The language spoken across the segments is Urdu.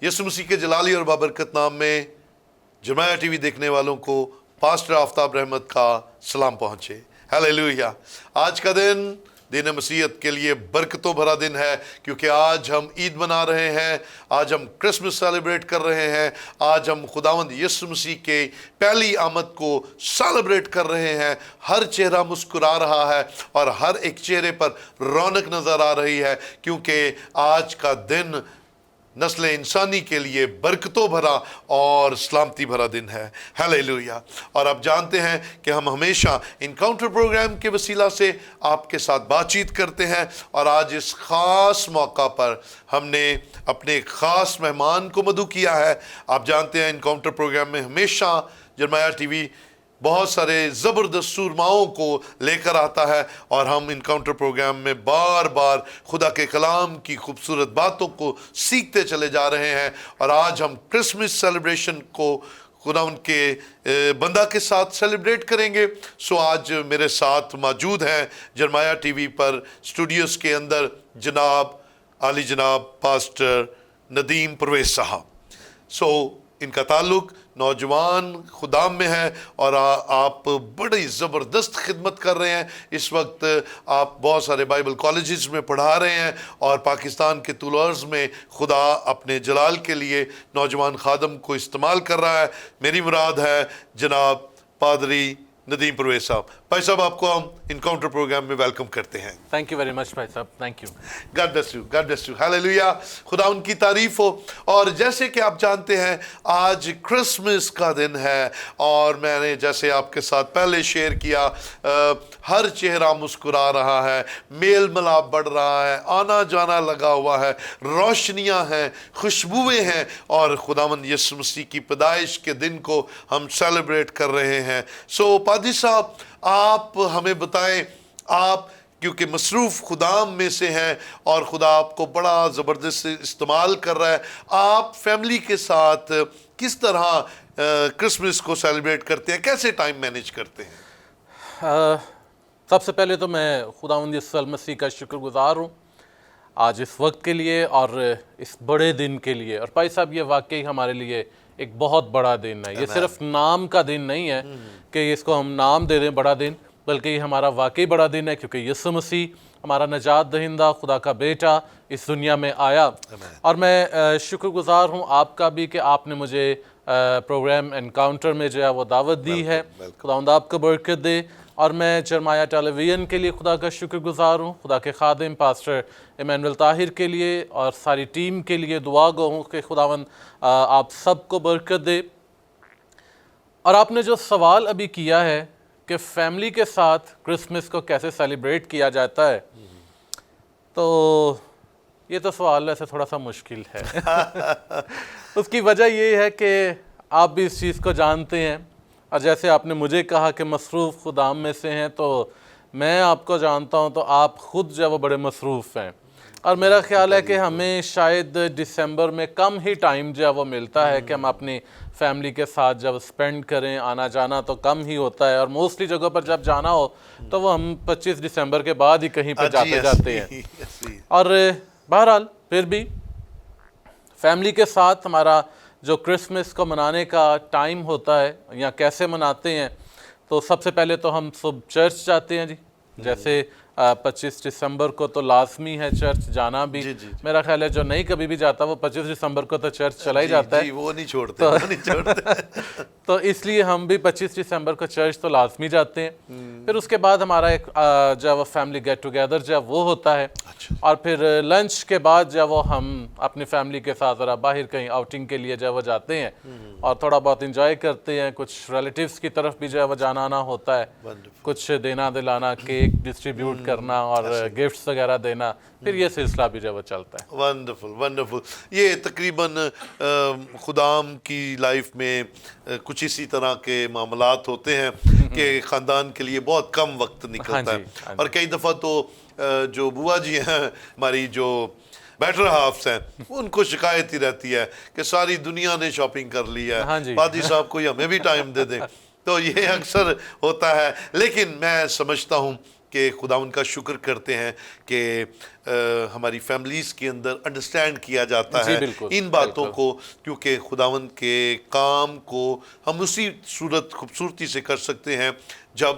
یسوع مسیح کے جلالی اور بابرکت نام میں جرمیا ٹی وی دیکھنے والوں کو پاسٹر آفتاب رحمت کا سلام پہنچے۔ ہیلیلویا۔ آج کا دن دین مسیحیت کے لیے برکتوں بھرا دن ہے، کیونکہ آج ہم عید منا رہے ہیں، آج ہم کرسمس سیلیبریٹ کر رہے ہیں، آج ہم خداوند یسوع مسیح کے پہلی آمد کو سیلیبریٹ کر رہے ہیں۔ ہر چہرہ مسکرا رہا ہے اور ہر ایک چہرے پر رونق نظر آ رہی ہے، کیونکہ آج کا دن نسل انسانی کے لیے برکتوں بھرا اور سلامتی بھرا دن ہے۔ ہیلیلویا۔ اور آپ جانتے ہیں کہ ہم ہمیشہ انکاؤنٹر پروگرام کے وسیلہ سے آپ کے ساتھ بات چیت کرتے ہیں، اور آج اس خاص موقع پر ہم نے اپنے ایک خاص مہمان کو مدعو کیا ہے۔ آپ جانتے ہیں انکاؤنٹر پروگرام میں ہمیشہ جرمیا ٹی وی بہت سارے زبردست سورماؤں کو لے کر آتا ہے، اور ہم انکاؤنٹر پروگرام میں بار بار خدا کے کلام کی خوبصورت باتوں کو سیکھتے چلے جا رہے ہیں۔ اور آج ہم کرسمس سیلیبریشن کو خدا ان کے بندہ کے ساتھ سیلیبریٹ کریں گے۔ سو آج میرے ساتھ موجود ہیں جرمیا ٹی وی پر اسٹوڈیوز کے اندر جناب عالی جناب پاسٹر ندیم پرویز صاحب۔ سو ان کا تعلق نوجوان خدام میں ہے، اور آپ بڑی زبردست خدمت کر رہے ہیں۔ اس وقت آپ بہت سارے بائبل کالجز میں پڑھا رہے ہیں، اور پاکستان کے طول و عرض میں خدا اپنے جلال کے لیے نوجوان خادم کو استعمال کر رہا ہے۔ میری مراد ہے جناب پادری ندیم پرویز صاحب۔ بھائی صاحب، آپ کو ہم انکاؤنٹر پروگرام میں ویلکم کرتے ہیں۔ تھینک یو ویری مچ بھائی صاحب، thank you. God bless you, God bless you. Hallelujah, خدا ان کی تعریف ہو۔ اور جیسے کہ آپ جانتے ہیں آج کرسمس کا دن ہے، اور میں نے جیسے آپ کے ساتھ پہلے شیئر کیا، ہر چہرہ مسکرا رہا ہے، میل ملاپ بڑھ رہا ہے، آنا جانا لگا ہوا ہے، روشنیاں ہیں، خوشبوئیں ہیں، اور خداوند یسوع مسیح کی پیدائش کے دن کو ہم سیلیبریٹ کر رہے ہیں۔ سو پادری صاحب، آپ ہمیں بتائیں، آپ کیونکہ مصروف خدام میں سے ہیں اور خدا آپ کو بڑا زبردست استعمال کر رہا ہے، آپ فیملی کے ساتھ کس طرح کرسمس کو سیلیبریٹ کرتے ہیں، کیسے ٹائم مینیج کرتے ہیں؟ سب سے پہلے تو میں خداوند یسوع المسیح کا شکر گزار ہوں آج اس وقت کے لیے اور اس بڑے دن کے لیے۔ اور بھائی صاحب، یہ واقعی ہمارے لیے ایک بہت بڑا دن ہے۔ یہ صرف نام کا دن نہیں ہے کہ اس کو ہم نام دے دیں بڑا دن، بلکہ یہ ہمارا واقعی بڑا دن ہے، کیونکہ یسوع مسیح ہمارا نجات دہندہ خدا کا بیٹا اس دنیا میں آیا۔ اور میں شکر گزار ہوں آپ کا بھی کہ آپ نے مجھے پروگرام انکاؤنٹر میں جو ہے وہ دعوت دی ہے۔ خداوند آپ کو برکت دے۔ اور میں جرمیا ٹیلی ویژن کے لیے خدا کا شکر گزار ہوں، خدا کے خادم پاسٹر ایمینول طاہر کے لیے اور ساری ٹیم کے لیے دعا گو ہوں کہ خداوند آپ سب کو برکت دے۔ اور آپ نے جو سوال ابھی کیا ہے کہ فیملی کے ساتھ کرسمس کو کیسے سیلیبریٹ کیا جاتا ہے، تو یہ تو سوال ایسے تھوڑا سا مشکل ہے۔ اس کی وجہ یہ ہے کہ آپ بھی اس چیز کو جانتے ہیں، اور جیسے آپ نے مجھے کہا کہ مصروف خدام میں سے ہیں، تو میں آپ کو جانتا ہوں تو آپ خود جو ہے وہ بڑے مصروف ہیں۔ اور میرا خیال ہے کہ ہمیں شاید دسمبر میں کم ہی ٹائم جو ہے وہ ملتا ہے کہ ہم اپنی فیملی کے ساتھ جب اسپینڈ کریں، آنا جانا تو کم ہی ہوتا ہے، اور موسٹلی جگہ پر جب جانا ہو تو وہ ہم 25 دسمبر کے بعد ہی کہیں پہ جاتے ہیں۔ اور بہرحال پھر بھی فیملی کے ساتھ ہمارا جو کرسمس کو منانے کا ٹائم ہوتا ہے یا کیسے مناتے ہیں، تو سب سے پہلے تو ہم صبح چرچ جاتے ہیں جی۔ جیسے 25 دسمبر کو تو لازمی ہے چرچ جانا بھی۔ میرا خیال ہے جو نہیں کبھی بھی جاتا وہ 25 دسمبر کو تو چرچ چلا ہی جاتا ہے، وہ نہیں چھوڑتے۔ تو اس لیے ہم بھی 25 دسمبر کو چرچ تو لازمی جاتے ہیں۔ پھر اس کے بعد ہمارا ایک جو ہے وہ فیملی گیٹ ٹوگیدر جو ہے وہ ہوتا ہے، اور پھر لنچ کے بعد جو ہے وہ ہم اپنی فیملی کے ساتھ ذرا باہر کہیں آؤٹنگ کے لیے جو ہے وہ جاتے ہیں، اور تھوڑا بہت انجوائے کرتے ہیں۔ کچھ ریلیٹیوز کی طرف بھی جو ہے وہ جانا آنا ہوتا ہے، کچھ دینا دلانا، کیک ڈسٹریبیوٹ کرنا اور گفٹس وغیرہ دینا، پھر یہ سلسلہ بھی جو ہے وہ چلتا ہے۔ Wonderful wonderful. یہ تقریباً خدام کی لائف میں کچھ اسی طرح کے معاملات ہوتے ہیں کہ خاندان کے لیے بہت کم وقت نکلتا ہے، اور کئی دفعہ تو جو بوا جی ہیں ہماری، جو بیٹر ہافس ہیں، ان کو شکایت ہی رہتی ہے کہ ساری دنیا نے شاپنگ کر لی ہے، پادری صاحب کوئی ہمیں بھی ٹائم دے دیں۔ تو یہ اکثر ہوتا ہے، لیکن میں سمجھتا ہوں کہ خداوند کا شکر کرتے ہیں کہ ہماری فیملیز کے اندر انڈرسٹینڈ کیا جاتا ہے ان باتوں کو، کیونکہ خداوند کے کام کو ہم اسی صورت خوبصورتی سے کر سکتے ہیں جب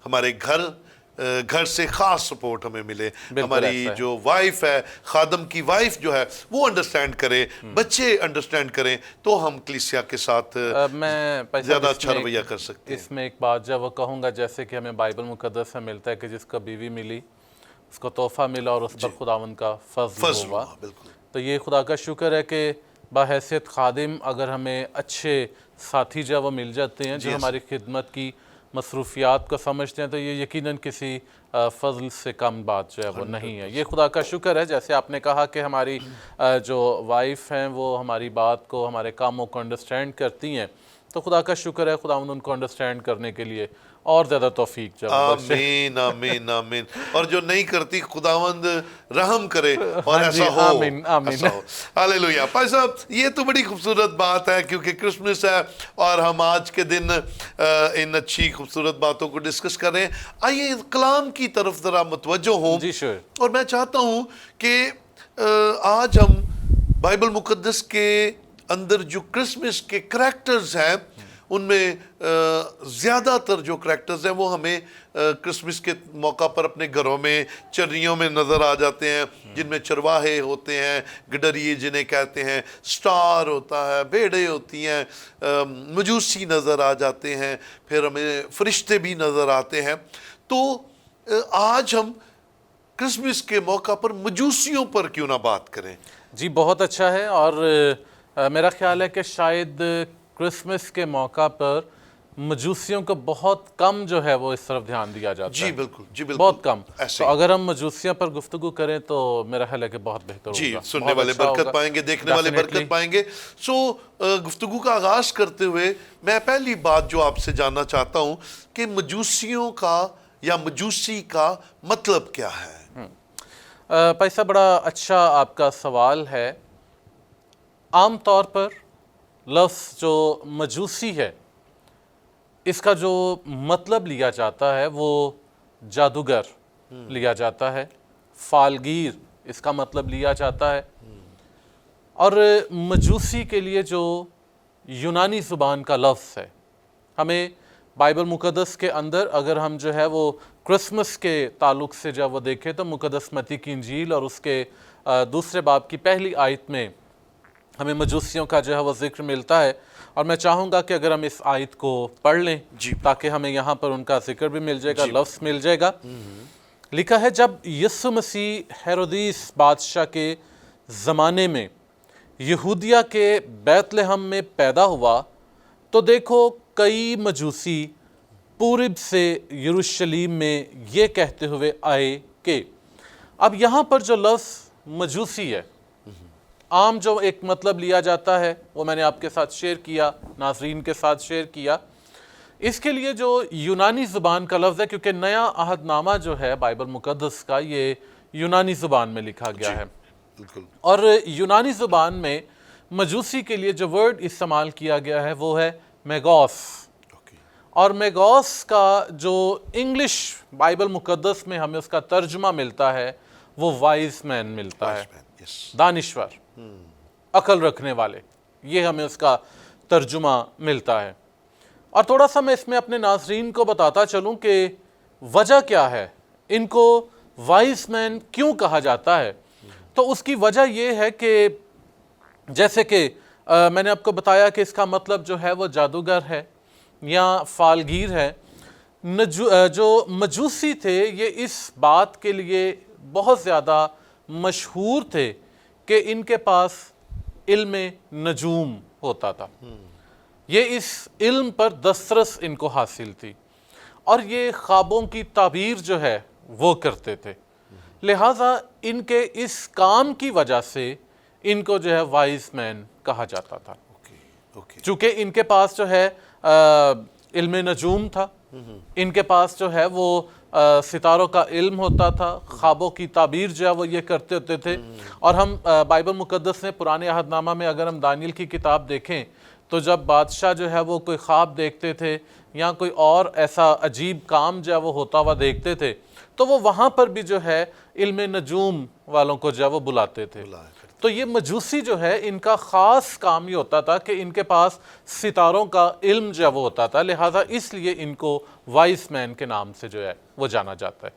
ہمارے گھر سے خاص سپورٹ ہمیں ملے. ہماری جو وائف ہے، خادم کی وائف جو ہے، وہ انڈرسٹینڈ کرے، بچے انڈرسٹینڈ کریں، تو ہم کلیسیا کے ساتھ زیادہ اچھا رویہ کر سکتے ہیں. اس میں ایک بات جو وہ کہوں گا، جیسے کہ ہمیں بائبل مقدس میں ملتا ہے کہ جس کو بیوی ملی اس کو تحفہ ملا اور اس پر خداوند کا فضل ہوا. بالکل. تو یہ خدا کا شکر ہے کہ بحیثیت خادم اگر ہمیں اچھے ساتھی جو وہ مل جاتے ہیں جو ہماری خدمت کی مصروفیات کو سمجھتے ہیں، تو یہ یقیناً کسی فضل سے کم بات جو ہے وہ نہیں ہے. یہ خدا کا شکر ہے. جیسے آپ نے کہا کہ ہماری جو وائف ہیں وہ ہماری بات کو، ہمارے کاموں کو انڈرسٹینڈ کرتی ہیں، تو خدا کا شکر ہے خداوند ان کو انڈرسٹینڈ کرنے کے لیے اور زیادہ توفیق جو آمین آمین آمین. اور جو نہیں کرتی خداوند رحم کرے اور ایسا ہو. آمین آمین. ہاللیلویہ. بھائی صاحب، یہ تو بڑی خوبصورت بات ہے کیونکہ کرسمس ہے اور ہم آج کے دن ان اچھی خوبصورت باتوں کو ڈسکس کر رہے ہیں. آئیے کلام کی طرف ذرا متوجہ ہوں. جی شور. اور میں چاہتا ہوں کہ آج ہم بائبل مقدس کے اندر جو کرسمس کے کریکٹرز ہیں، ان میں زیادہ تر جو کریکٹرز ہیں وہ ہمیں کرسمس کے موقع پر اپنے گھروں میں چرنیوں میں نظر آ جاتے ہیں، جن میں چرواہے ہوتے ہیں، گڈریے جنہیں کہتے ہیں، سٹار ہوتا ہے، بھیڑیں ہوتی ہیں، مجوسی نظر آ جاتے ہیں، پھر ہمیں فرشتے بھی نظر آتے ہیں. تو آج ہم کرسمس کے موقع پر مجوسیوں پر کیوں نہ بات کریں؟ جی بہت اچھا ہے. اور میرا خیال ہے کہ شاید کرسمس کے موقع پر مجوسیوں کو بہت کم جو ہے وہ اس طرف دھیان دیا جاتا ہے. جی بالکل. جی بالکل. بہت کم. تو اگر ہم مجوسیوں پر گفتگو کریں تو میرا خیال ہے کہ بہت بہتر ہوگا. جی، سننے والے برکت پائیں گے، دیکھنے والے برکت پائیں گے. گفتگو کا آغاز کرتے ہوئے میں پہلی بات جو آپ سے جاننا چاہتا ہوں کہ مجوسیوں کا یا مجوسی کا مطلب کیا ہے؟ پیسہ بڑا اچھا آپ کا سوال ہے. عام طور پر لفظ جو مجوسی ہے، اس کا جو مطلب لیا جاتا ہے وہ جادوگر لیا جاتا ہے، فالگیر اس کا مطلب لیا جاتا ہے. اور مجوسی کے لیے جو یونانی زبان کا لفظ ہے، ہمیں بائبل مقدس کے اندر اگر ہم جو ہے وہ کرسمس کے تعلق سے جب وہ دیکھیں تو مقدس متی کی انجیل اور اس کے دوسرے باب کی پہلی آیت میں ہمیں مجوسیوں کا جو ہے وہ ذکر ملتا ہے. اور میں چاہوں گا کہ اگر ہم اس آیت کو پڑھ لیں تاکہ ہمیں یہاں پر ان کا ذکر بھی مل جائے گا، لفظ مل جائے گا. لکھا ہے، جب یسوع مسیح ہیرودیس بادشاہ کے زمانے میں یہودیہ کے بیت لحم میں پیدا ہوا تو دیکھو کئی مجوسی پورب سے یروشلیم میں یہ کہتے ہوئے آئے کہ. اب یہاں پر جو لفظ مجوسی ہے، عام جو ایک مطلب لیا جاتا ہے وہ میں نے آپ کے ساتھ شیئر کیا، ناظرین کے ساتھ شیئر کیا. اس کے لیے جو یونانی زبان کا لفظ ہے، کیونکہ نیا عہد نامہ جو ہے بائبل مقدس کا یہ یونانی زبان میں لکھا گیا ہے. اور یونانی زبان میں مجوسی کے لیے جو ورڈ استعمال کیا گیا ہے وہ ہے میگوس. اور میگوس کا جو انگلش بائبل مقدس میں ہمیں اس کا ترجمہ ملتا ہے وہ وائز مین ملتا ہے، دانشور، عقل رکھنے والے، یہ ہمیں اس کا ترجمہ ملتا ہے. اور تھوڑا سا میں اس میں اپنے ناظرین کو بتاتا چلوں کہ وجہ کیا ہے، ان کو وائز مین کیوں کہا جاتا ہے. تو اس کی وجہ یہ ہے کہ جیسے کہ میں نے آپ کو بتایا کہ اس کا مطلب جو ہے وہ جادوگر ہے یا فالگیر ہے. جو مجوسی تھے یہ اس بات کے لیے بہت زیادہ مشہور تھے کہ ان کے پاس علم نجوم ہوتا تھا. یہ اس علم پر دسترس ان کو حاصل تھی اور یہ خوابوں کی تعبیر جو ہے وہ کرتے تھے. لہٰذا ان کے اس کام کی وجہ سے ان کو جو ہے وائز مین کہا جاتا تھا. چونکہ ان کے پاس جو ہے علم نجوم تھا، ان کے پاس جو ہے وہ ستاروں کا علم ہوتا تھا، خوابوں کی تعبیر جو ہے وہ یہ کرتے ہوتے تھے. اور ہم بائبل مقدس میں پرانے عہد نامہ میں اگر ہم دانیل کی کتاب دیکھیں تو جب بادشاہ جو ہے وہ کوئی خواب دیکھتے تھے یا کوئی اور ایسا عجیب کام جو ہے وہ ہوتا ہوا دیکھتے تھے تو وہ وہاں پر بھی جو ہے علم نجوم والوں کو جو ہے وہ بلاتے تھے. تو یہ مجوسی جو ہے ان کا خاص کام یہ ہوتا تھا کہ ان کے پاس ستاروں کا علم جو ہے وہ ہوتا تھا, لہٰذا اس لیے ان کو وائس مین کے نام سے جو ہے وہ جانا جاتا ہے.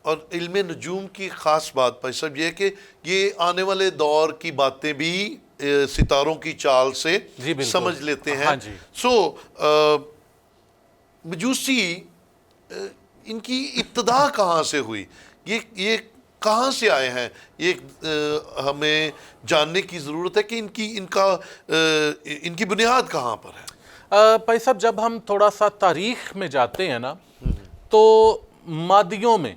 اور علم نجوم کی خاص بات بھائی صاحب یہ ہے کہ یہ آنے والے دور کی باتیں بھی ستاروں کی چال سے جی بالکل سمجھ لیتے ہیں. ہاں جی. سو مجوسی ان کی ابتدا کہاں سے ہوئی, یہ کہاں سے آئے ہیں, یہ ہمیں جاننے کی ضرورت ہے کہ ان کی بنیاد کہاں پر ہے. بھائی صاحب جب ہم تھوڑا سا تاریخ میں جاتے ہیں نا تو مادیوں میں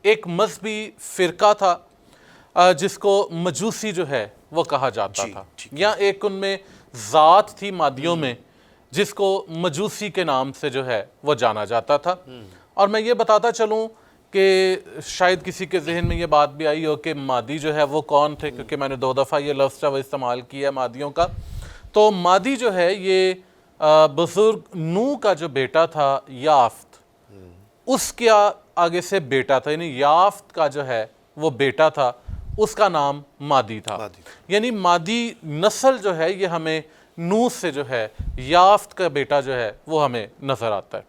ایک مذہبی فرقہ تھا جس کو مجوسی جو ہے وہ کہا جاتا تھا, یا ایک ان میں ذات تھی مادیوں میں جس کو مجوسی کے نام سے جو ہے وہ جانا جاتا تھا. اور میں یہ بتاتا چلوں کہ شاید کسی کے ذہن میں یہ بات بھی آئی ہو کہ مادی جو ہے وہ کون تھے, کیونکہ میں نے 2 دفعہ یہ لفظ وہ استعمال کیا ہے مادیوں کا. تو مادی جو ہے یہ بزرگ نوح کا جو بیٹا تھا یافت, اس کے آگے سے بیٹا تھا, یعنی یافت کا جو ہے وہ بیٹا تھا, اس کا نام مادی تھا. یعنی مادی نسل جو ہے یہ ہمیں نوح سے جو ہے یافت کا بیٹا جو ہے وہ ہمیں نظر آتا ہے.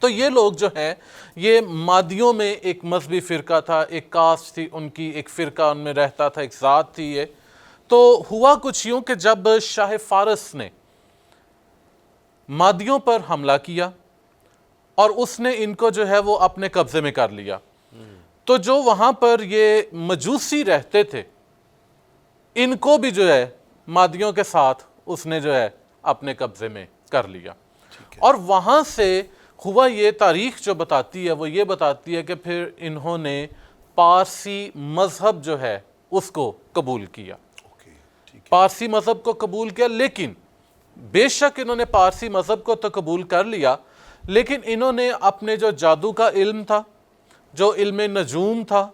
تو یہ لوگ جو ہیں یہ مادیوں میں ایک مذہبی فرقہ تھا, ایک کاسٹ تھی ان کی, ایک فرقہ ان میں رہتا تھا, ایک ذات تھی یہ. تو ہوا کچھ یوں کہ جب شاہ فارس نے مادیوں پر حملہ کیا اور اس نے ان کو جو ہے وہ اپنے قبضے میں کر لیا, تو جو وہاں پر یہ مجوسی رہتے تھے ان کو بھی جو ہے مادیوں کے ساتھ اس نے جو ہے اپنے قبضے میں کر لیا. اور وہاں سے ہوا یہ, تاریخ جو بتاتی ہے وہ یہ بتاتی ہے کہ پھر انہوں نے پارسی مذہب جو ہے اس کو قبول کیا. پارسی مذہب کو قبول کیا, لیکن بے شک انہوں نے پارسی مذہب کو تو قبول کر لیا, لیکن انہوں نے اپنے جو جادو کا علم تھا, جو علم نجوم تھا,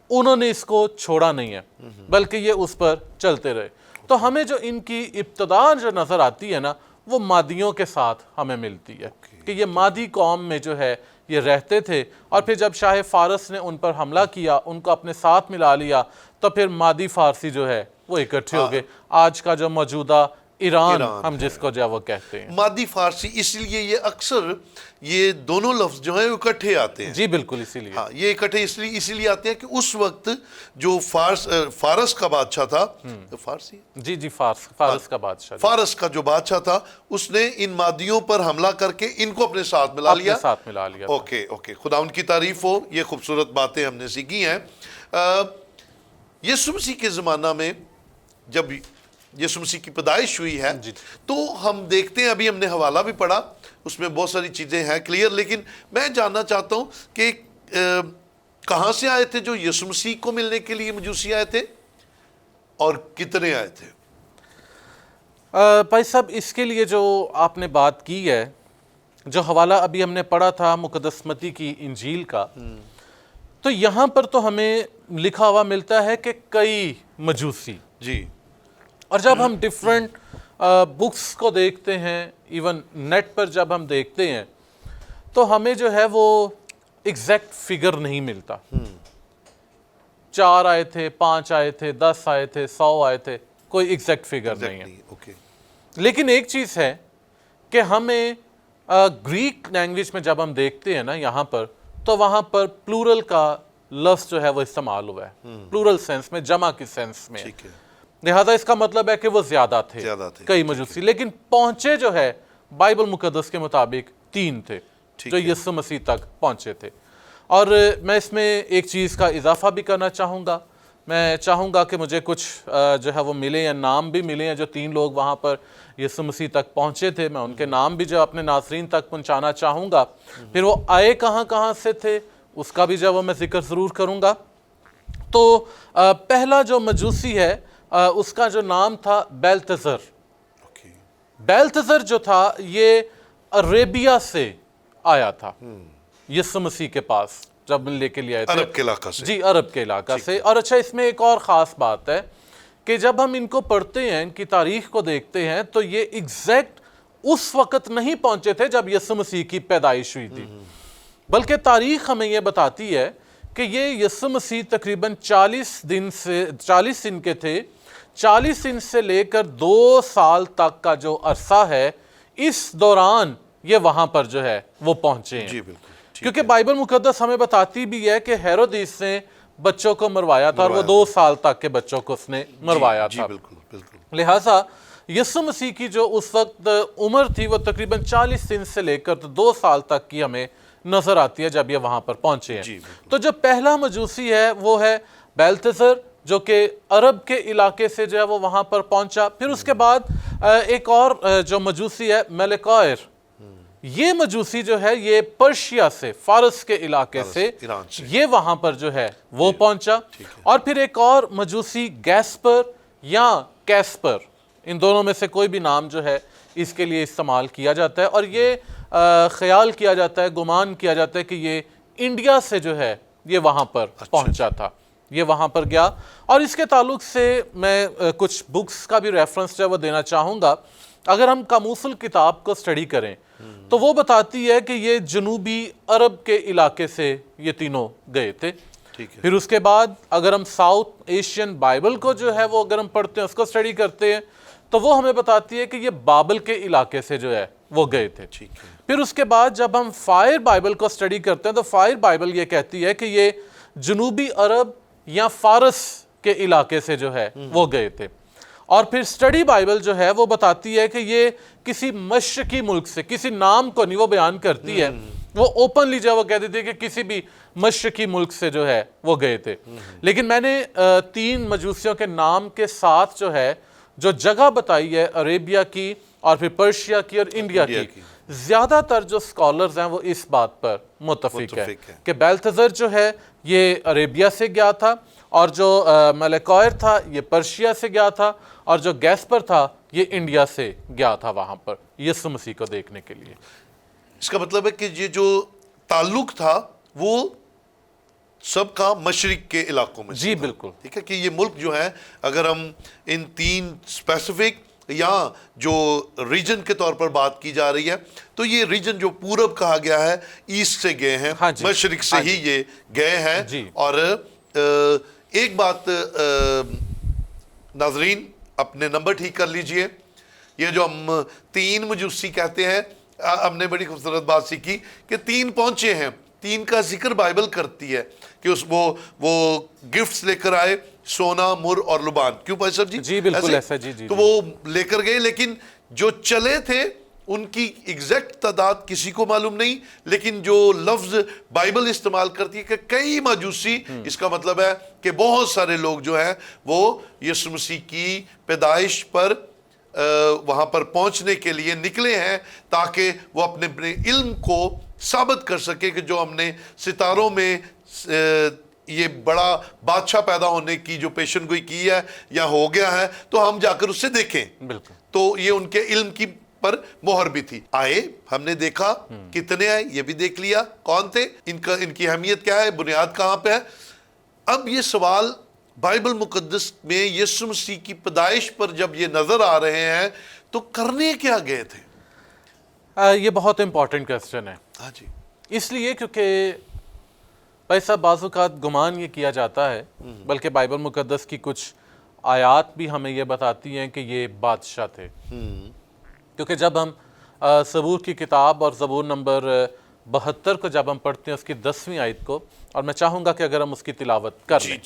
انہوں نے اس کو چھوڑا نہیں ہے, بلکہ یہ اس پر چلتے رہے. تو ہمیں جو ان کی ابتدا جو نظر آتی ہے نا وہ مادیوں کے ساتھ ہمیں ملتی ہے کہ یہ مادی قوم میں جو ہے یہ رہتے تھے, اور پھر جب شاہ فارس نے ان پر حملہ کیا, ان کو اپنے ساتھ ملا لیا, تو پھر مادی فارسی جو ہے وہ اکٹھے ہو گئے. آج کا جو موجودہ ایران ہم جس کو جو ہے وہ کہتے ہیں مادی فارسی, اس لیے یہ اکثر یہ دونوں لفظ جو ہیں اکٹھے آتے ہیں. جی بالکل, اسی لیے ہاں یہ اکٹھے اس لیے آتے ہیں کہ اس وقت جو فارس کا بادشاہ تھا, فارسی جی فارس کا بادشاہ, فارس کا جو بادشاہ تھا اس نے ان مادیوں پر حملہ کر کے ان کو اپنے ساتھ ملا لیا. اوکے, خدا ان کی تعریف ہو. یہ خوبصورت باتیں ہم نے سیکھی ہیں. یسوع مسیح کے زمانہ میں جب یسوع مسیح کی پیدائش ہوئی ہے تو ہم دیکھتے ہیں, ابھی ہم نے حوالہ بھی پڑھا, اس میں بہت ساری چیزیں ہیں کلیئر, لیکن میں جاننا چاہتا ہوں کہ کہاں سے آئے تھے جو یسوع مسیح کو ملنے کے لیے مجوسی آئے تھے, اور کتنے آئے تھے؟ بھائی صاحب اس کے لیے جو آپ نے بات کی ہے, جو حوالہ ابھی ہم نے پڑھا تھا مقدس متی کی انجیل کا, تو یہاں پر تو ہمیں لکھا ہوا ملتا ہے کہ کئی مجوسی. جی. اور جب ہم ڈیفرنٹ بکس کو دیکھتے ہیں, ایون نیٹ پر جب ہم دیکھتے ہیں, تو ہمیں جو ہے وہ ایگزیکٹ فگر نہیں ملتا. 4 آئے تھے, 5 آئے تھے, 10 آئے تھے, 100 آئے تھے, کوئی ایگزیکٹ فگر نہیں ہے. لیکن ایک چیز ہے کہ ہمیں گریک لینگویج میں جب ہم دیکھتے ہیں نا یہاں پر, تو وہاں پر پلورل کا لفظ جو ہے وہ استعمال ہوا ہے, پلورل سینس میں, جمع کی سینس میں. لہذا اس کا مطلب ہے کہ وہ زیادہ تھے کئی مجوسی. لیکن پہنچے جو ہے بائبل مقدس کے مطابق 3 تھے جو یسوع مسیح تک پہنچے تھے. اور میں اس میں ایک چیز کا اضافہ بھی کرنا چاہوں گا. میں چاہوں گا کہ مجھے کچھ جو ہے وہ ملے, یا نام بھی ملے ہیں جو 3 لوگ وہاں پر یسوع مسیح تک پہنچے تھے. میں ان کے نام بھی جو اپنے ناظرین تک پہنچانا چاہوں گا. پھر وہ آئے کہاں سے تھے اس کا بھی جو وہ میں ذکر ضرور کروں گا. تو پہلا جو مجوسی ہے اس کا جو نام تھا بیلتزر. بیلتزر جو تھا یہ عربیہ سے آیا تھا یسوع مسیح کے پاس جب لے کے لے آئے تھے, عرب کے علاقہ سے. جی عرب کے علاقہ سے. اور اچھا اس میں ایک اور خاص بات ہے کہ جب ہم ان کو پڑھتے ہیں, ان کی تاریخ کو دیکھتے ہیں, تو یہ ایگزیکٹ اس وقت نہیں پہنچے تھے جب یسوع مسیح کی پیدائش ہوئی تھی. بلکہ تاریخ ہمیں یہ بتاتی ہے کہ یہ یسوع مسیح تقریباً 40 دن کے تھے. 40 دن سے لے کر 2 سال تک کا جو عرصہ ہے، اس دوران یہ وہاں پر جو ہے وہ پہنچے ہیں. جی بالکل. کیونکہ بائبل مقدس ہمیں بتاتی بھی ہے کہ ہیرودیس نے بچوں کو مروایا تھا، اور وہ 2 سال تک کے بچوں کو اس نے مروایا تھا. بالکل بالکل. لہٰذا یسوع مسیح کی جو اس وقت عمر تھی وہ تقریباً 40 دن سے لے کر 2 سال تک کی ہمیں نظر آتی ہے جب یہ وہاں پر پہنچے ہیں. تو جو پہلا مجوسی ہے وہ ہے بیلتزر، جو کہ عرب کے علاقے سے جو ہے وہ وہاں پر پہنچا. پھر اس کے بعد ایک اور جو مجوسی ہے ملکائر. یہ مجوسی جو ہے یہ پرشیا سے، فارس کے علاقے سے یہ وہاں پر جو ہے وہ پہنچا. اور پھر ایک اور مجوسی گیسپر یا کیسپر، ان دونوں میں سے کوئی بھی نام جو ہے اس کے لیے استعمال کیا جاتا ہے. اور یہ خیال کیا جاتا ہے، گمان کیا جاتا ہے کہ یہ انڈیا سے جو ہے یہ وہاں پر پہنچا تھا، یہ وہاں پر گیا. اور اس کے تعلق سے میں کچھ بکس کا بھی ریفرنس جو ہے وہ دینا چاہوں گا. اگر ہم قاموس الکتاب کو سٹڈی کریں تو وہ بتاتی ہے کہ یہ جنوبی عرب کے علاقے سے یہ تینوں گئے تھے. پھر اس کے بعد اگر ہم ساؤتھ ایشین بائبل کو جو ہے وہ اگر ہم پڑھتے ہیں، اس کو سٹڈی کرتے ہیں، تو وہ ہمیں بتاتی ہے کہ یہ بابل کے علاقے سے جو ہے وہ گئے تھے. پھر اس کے بعد جب ہم فائر بائبل کو سٹڈی کرتے ہیں تو فائر بائبل یہ کہتی ہے کہ یہ جنوبی عرب یا فارس کے علاقے سے جو ہے وہ گئے تھے. اور پھر سٹڈی بائبل جو ہے وہ بتاتی ہے کہ یہ کسی مشرقی ملک سے، کسی نام کو نہیں وہ بیان کرتی ہے، وہ اوپنلی جو ہے وہ کہہ دیتی ہے کہ کسی بھی مشرقی ملک سے جو ہے وہ گئے تھے. لیکن میں نے 3 مجوسیوں کے نام کے ساتھ جو ہے جو جگہ بتائی ہے عربیہ کی اور پھر پرشیا کی اور انڈیا کی، زیادہ تر جو سکالرز ہیں وہ اس بات پر متفق ہے کہ بیلتزر جو ہے یہ عربیہ سے گیا تھا، اور جو ملکائر تھا یہ پرشیا سے گیا تھا، اور جو گیسپر تھا یہ انڈیا سے گیا تھا وہاں پر یسوع مسیح کو دیکھنے کے لیے. اس کا مطلب ہے کہ یہ جو تعلق تھا وہ سب کا مشرق کے علاقوں میں. جی بالکل. ٹھیک ہے کہ یہ ملک جو ہے، اگر ہم ان 3 اسپیسیفک یا جو ریجن کے طور پر بات کی جا رہی ہے تو یہ ریجن جو پورب کہا گیا ہے، ایسٹ سے گئے ہیں، مشرق سے ہی یہ گئے ہیں. اور ایک بات ناظرین اپنے نمبر ٹھیک کر لیجئے، یہ جو ہم 3 مجوسی کہتے ہیں، ہم نے بڑی خوبصورت بات سیکھی کہ 3 پہنچے ہیں. 3 کا ذکر بائبل کرتی ہے کہ وہ گفٹس لے کر آئے، سونا، مر اور لبان. کیوں بھائی صاحب جی؟ جی بالکل ایسا. جی تو وہ لے کر گئے، لیکن جو چلے تھے ان کی ایگزیکٹ تعداد کسی کو معلوم نہیں. لیکن جو لفظ بائبل استعمال کرتی ہے کہ کئی مجوسی، اس کا مطلب ہے کہ بہت سارے لوگ جو ہیں وہ یسوع مسیح کی پیدائش پر وہاں پر پہنچنے کے لیے نکلے ہیں، تاکہ وہ اپنے علم کو ثابت کر سکے کہ جو ہم نے ستاروں میں یہ بڑا بادشاہ پیدا ہونے کی جو پیشن گوئی کی ہے یا ہو گیا ہے، تو ہم جا کر اس سے دیکھیں. بالکل. تو یہ ان کے علم کی پر مہر بھی تھی. آئے، ہم نے دیکھا کتنے آئے، یہ بھی دیکھ لیا کون تھے، ان کی اہمیت کیا ہے، بنیاد کہاں پہ ہے. اب یہ سوال بائبل مقدس میں یسوع مسیح کی پیدائش پر جب یہ نظر آ رہے ہیں تو کرنے کیا گئے تھے؟ یہ بہت امپورٹنٹ کوسچن ہے. ہاں جی. اس لیے کیونکہ پیسہ بعض اوقات گمان یہ کیا جاتا ہے، بلکہ بائبل مقدس کی کچھ آیات بھی ہمیں یہ بتاتی ہیں کہ یہ بادشاہ تھے. کیونکہ جب ہم زبور کی کتاب اور زبور نمبر 72 کو جب ہم پڑھتے ہیں، اس کی 10ویں آیت کو، اور میں چاہوں گا کہ اگر ہم اس کی تلاوت کر لیں.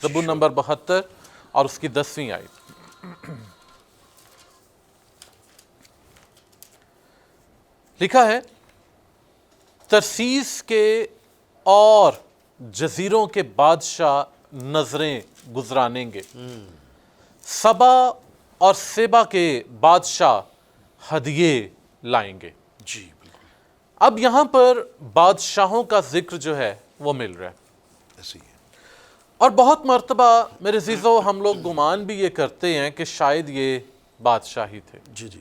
زبور نمبر 72 اور اس کی 10ویں آیت. لکھا ہے، ترسیس کے اور جزیروں کے بادشاہ نظریں گزرانیں گے، سبا اور سیبا کے بادشاہ ہدیے لائیں گے. جی بالکل. اب یہاں پر بادشاہوں کا ذکر جو ہے وہ مل رہا ہے. ایسے ہی ہے. اور بہت مرتبہ میرے عزیزو ہم لوگ گمان بھی یہ کرتے ہیں کہ شاید یہ بادشاہ ہی تھے. جی جی.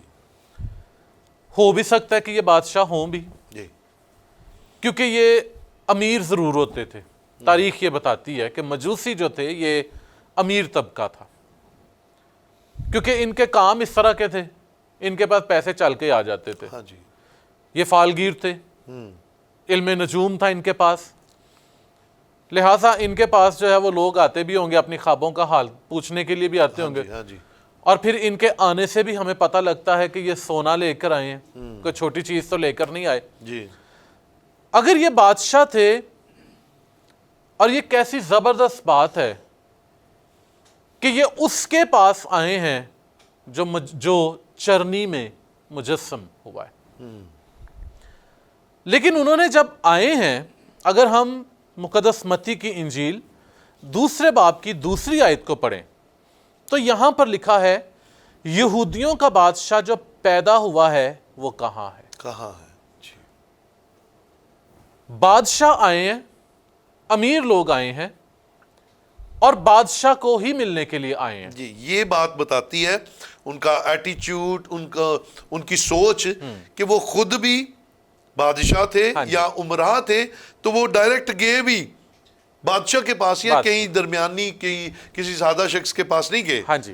ہو بھی سکتا ہے کہ یہ بادشاہ ہوں بھی، کیونکہ یہ امیر ضرور ہوتے تھے. تاریخ یہ بتاتی ہے کہ مجوسی جو تھے یہ امیر طبقہ تھا، کیونکہ ان کے کام اس طرح کے تھے، ان کے پاس پیسے چل کے آ جاتے تھے. یہ فالگیر تھے، علم نجوم تھا ان کے پاس، لہٰذا ان کے پاس جو ہے وہ لوگ آتے بھی ہوں گے، اپنی خوابوں کا حال پوچھنے کے لیے بھی آتے ہوں گے، ہاں جی اور پھر ان کے آنے سے بھی ہمیں پتہ لگتا ہے کہ یہ سونا لے کر آئے ہیں، کوئی چھوٹی چیز تو لے کر نہیں آئے۔ جی اگر یہ بادشاہ تھے، اور یہ کیسی زبردست بات ہے کہ یہ اس کے پاس آئے ہیں جو چرنی میں مجسم ہوا ہے، لیکن انہوں نے جب آئے ہیں، اگر ہم مقدس متی کی انجیل دوسرے باب کی دوسری آیت کو پڑھیں تو یہاں پر لکھا ہے یہودیوں کا بادشاہ جو پیدا ہوا ہے وہ کہاں ہے؟ کہاں ہے؟ جی بادشاہ آئے ہیں، امیر لوگ آئے ہیں، اور بادشاہ کو ہی ملنے کے لیے آئے ہیں۔ جی یہ بات بتاتی ہے ان کا ایٹیچیوڈ، ان کی سوچ کہ وہ خود بھی بادشاہ تھے یا عمرہ تھے، تو وہ ڈائریکٹ گئے بھی بادشاہ کے پاس یا کہیں درمیانی کسی سادہ شخص کے پاس نہیں گئے۔ ہاں جی،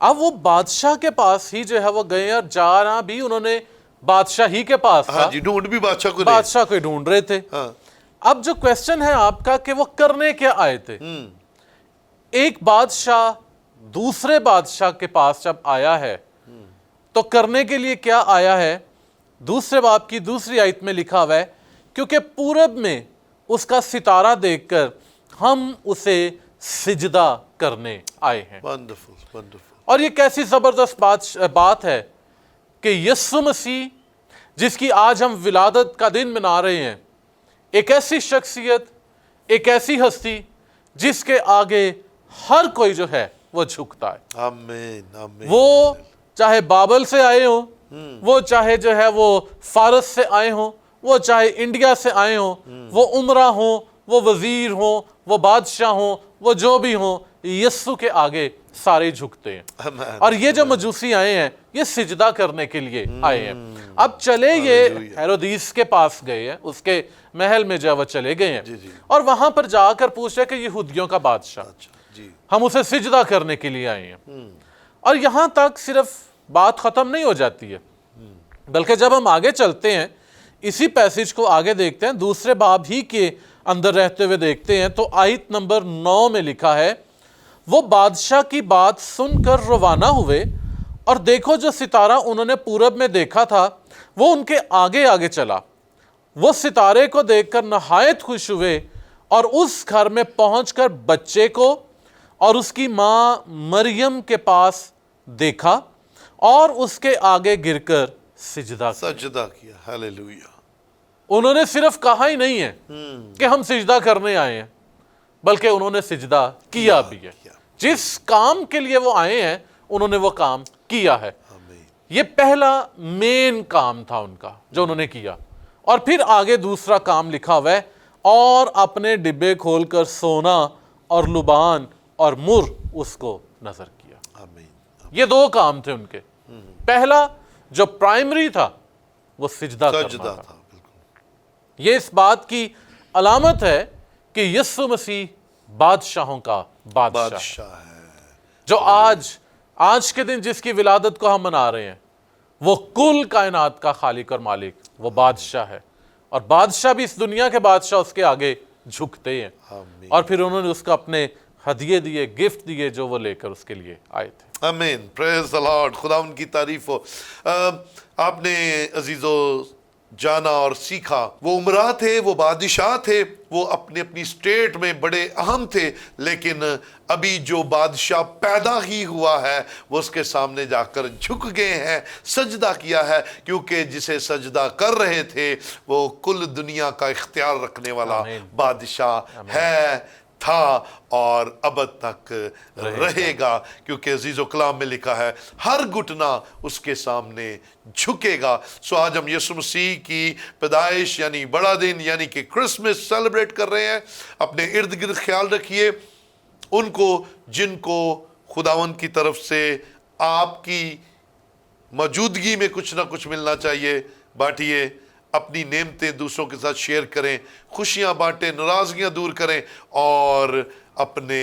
اب وہ بادشاہ کے پاس ہی جو ہے وہ گئے، اور جانا بھی انہوں نے بادشاہ ہی کے پاس تھا۔ ہاں جی، ڈھونڈ بھی بادشاہ کو بادشاہ کو ڈھونڈ رہے تھے۔ اب جو کویسچن ہے آپ کا کہ وہ کرنے کیا آئے تھے؟ ایک بادشاہ دوسرے بادشاہ کے پاس جب آیا ہے تو کرنے کے لیے کیا آیا ہے؟ دوسرے باب کی دوسری آیت میں لکھا ہوا ہے کیونکہ پورب میں اس کا ستارہ دیکھ کر ہم اسے سجدہ کرنے آئے ہیں۔ Wonderful, wonderful. اور یہ کیسی زبردست بات ہے کہ یسوع مسیح جس کی آج ہم ولادت کا دن منا رہے ہیں، ایک ایسی شخصیت، ایک ایسی ہستی جس کے آگے ہر کوئی جو ہے وہ جھکتا ہے۔ آمین آمین۔ وہ چاہے بابل سے آئے ہوں، وہ چاہے جو ہے وہ فارس سے آئے ہوں، وہ چاہے انڈیا سے آئے ہوں، وہ عمرہ ہوں، وہ وزیر ہوں، وہ بادشاہ ہوں، وہ جو بھی ہوں، یسوع کے آگے سارے جھکتے ہیں۔ اور یہ جو مجوسی آئے ہیں یہ سجدہ کرنے کے لیے آئے ہیں۔ اب چلے یہ ہیرودیس کے پاس گئے ہیں، اس کے محل میں جو وہ چلے گئے ہیں، اور وہاں پر جا کر پوچھے کہ یہودیوں کا بادشاہ، ہم اسے سجدہ کرنے کے لیے آئے ہیں۔ اور یہاں تک صرف بات ختم نہیں ہو جاتی ہے، بلکہ جب ہم آگے چلتے ہیں، اسی پیسیج کو آگے دیکھتے ہیں، دوسرے باب ہی کے اندر رہتے ہوئے دیکھتے ہیں، تو آیت نمبر 9 میں لکھا ہے وہ بادشاہ کی بات سن کر روانہ ہوئے، اور دیکھو جو ستارہ انہوں نے پورب میں دیکھا تھا وہ ان کے آگے آگے چلا، وہ ستارے کو دیکھ کر نہایت خوش ہوئے، اور اس گھر میں پہنچ کر بچے کو اور اس کی ماں مریم کے پاس دیکھا، اور اس کے آگے گر کر سجدہ کیا۔ ہاللیلویہ۔ انہوں نے صرف کہا ہی نہیں ہے کہ ہم سجدہ کرنے آئے ہیں، بلکہ انہوں نے سجدہ کیا بھی ہے۔ جس کام کے لیے وہ آئے ہیں انہوں نے وہ کام کیا ہے۔ یہ پہلا مین کام تھا ان کا جو انہوں نے کیا، اور پھر آگے دوسرا کام لکھا ہوا ہے، اور اپنے ڈبے کھول کر سونا اور لبان اور مر اس کو نظر کیا۔ یہ دو کام تھے ان کے۔ پہلا جو پرائمری تھا وہ سجدہ کرنا تھا۔ یہ اس بات کی علامت ہے کہ یسوع مسیح بادشاہوں کا بادشاہ ہے، جو آج کے دن جس کی ولادت کو ہم منا رہے ہیں، وہ کل کائنات کا خالق اور مالک، وہ بادشاہ ہے، اور بادشاہ بھی اس دنیا کے بادشاہ اس کے آگے جھکتے ہیں۔ اور پھر انہوں نے اس کو اپنے ہدیے دیے، گفٹ دیے جو وہ لے کر اس کے لیے آئے تھے۔ آمین، پریز دی لارڈ، خدا ان کی تعریف ہو۔ آپ نے عزیزو جانا اور سیکھا، وہ عمرہ تھے، وہ بادشاہ تھے، وہ اپنی اپنی سٹیٹ میں بڑے اہم تھے، لیکن ابھی جو بادشاہ پیدا ہی ہوا ہے وہ اس کے سامنے جا کر جھک گئے ہیں، سجدہ کیا ہے، کیونکہ جسے سجدہ کر رہے تھے وہ کل دنیا کا اختیار رکھنے والا بادشاہ ہے، تھا اور ابد تک رہے گا، کیونکہ عزیز و کلام میں لکھا ہے ہر گھٹنا اس کے سامنے جھکے گا۔ سو آج ہم یسوع مسیح کی پیدائش یعنی بڑا دن یعنی کہ کرسمس سیلیبریٹ کر رہے ہیں۔ اپنے ارد گرد خیال رکھیے ان کو جن کو خداوند کی طرف سے آپ کی موجودگی میں کچھ نہ کچھ ملنا چاہیے، بانٹیے، اپنی نعمتیں دوسروں کے ساتھ شیئر کریں، خوشیاں بانٹیں، ناراضگیاں دور کریں، اور اپنے